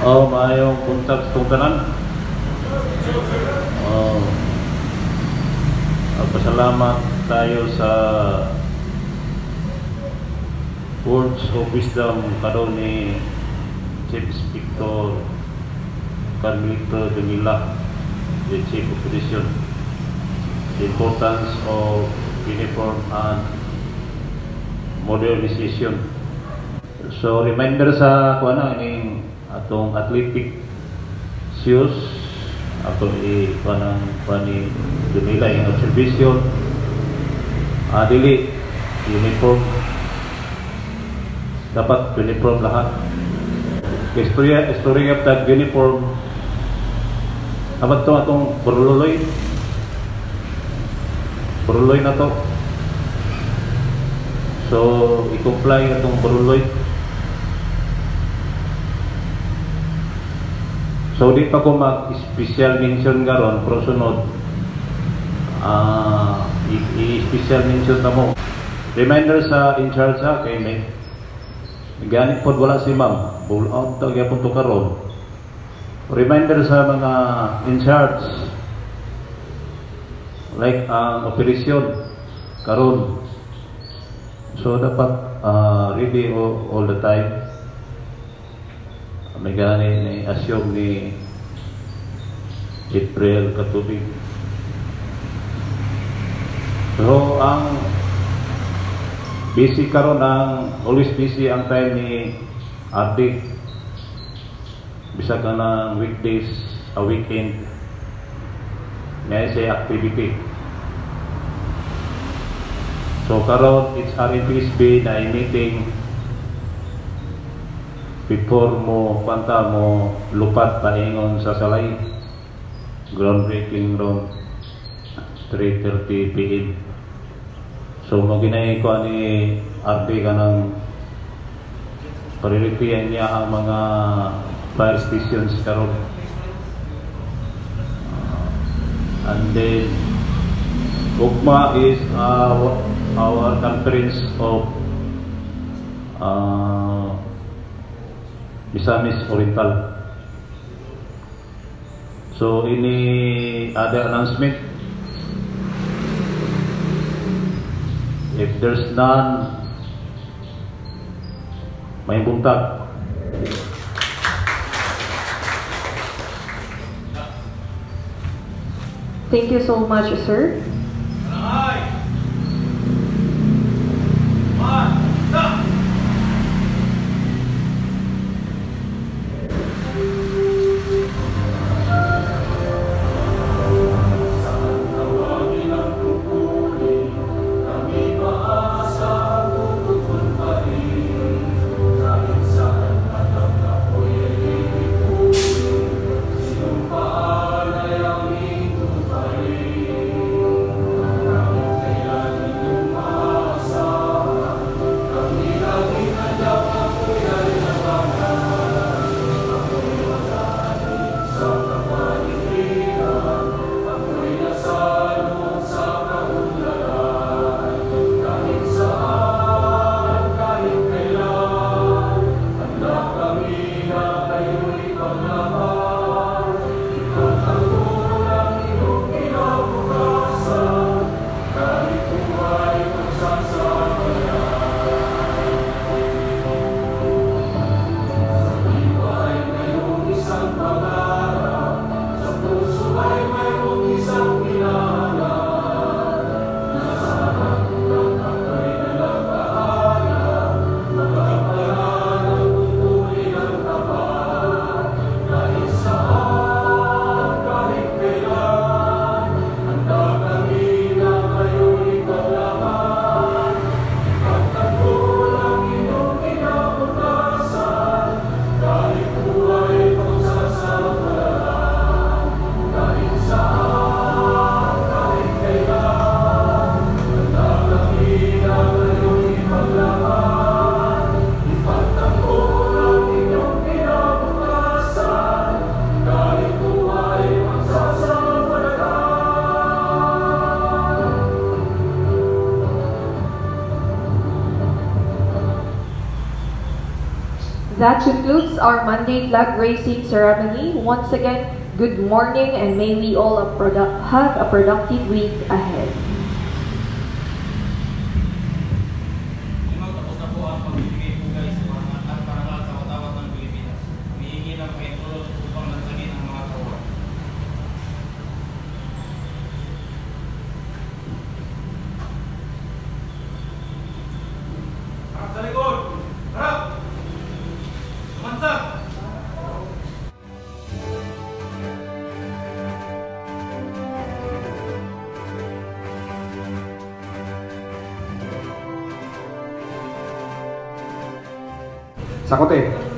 Oh, mayong kontak sa tanan. Oh, pasalamat tayo sa words of wisdom karon ni Chief Inspector Carmelito Dumila, the Chief of Operation, the importance of uniform and modernization. So reminder sa kuana ining atong athletic shoes atong kuanang pani Dumila yung observation dili uniform, dapat uniform lahat. Istorya tag uniform dapat to atong buruloy na to, so i-comply atong buruloy. So di pa ko mag-special mention karon, pero sunod i-special mention na mo. Reminder sa in charge kay may ganit pod wala si ma'am, pull out tag yapon to karon. Reminder sa mga in charge like ang operasyon karon, so dapat ready all the time. May gani ni assume ni April katubig. So ang busy karon, ang always busy ang time ni RD. Bisa ka ng weekdays, a weekend, may say activity. So karon it's RNPSB na meeting before mo panta mo lupat paingon sa salay, groundbreaking round 3:30 PM. So mo ginay ko ni RD kanang priority niya ang mga fire stations karon. And then UGMA is our conference of Misamis Oriental. So any other announcement? If there's none, may buntag. Thank you so much, sir. That concludes our Monday flag raising ceremony. Once again, good morning and may we all have a productive week ahead. Tapos na po ang pagbibigay po guys at parangal sa watawat ng Pilipinas. Humihingi ng paintulot upang nagsagin ang mga kawan. Harap sa likod! Harap! Lumansap! Sakote.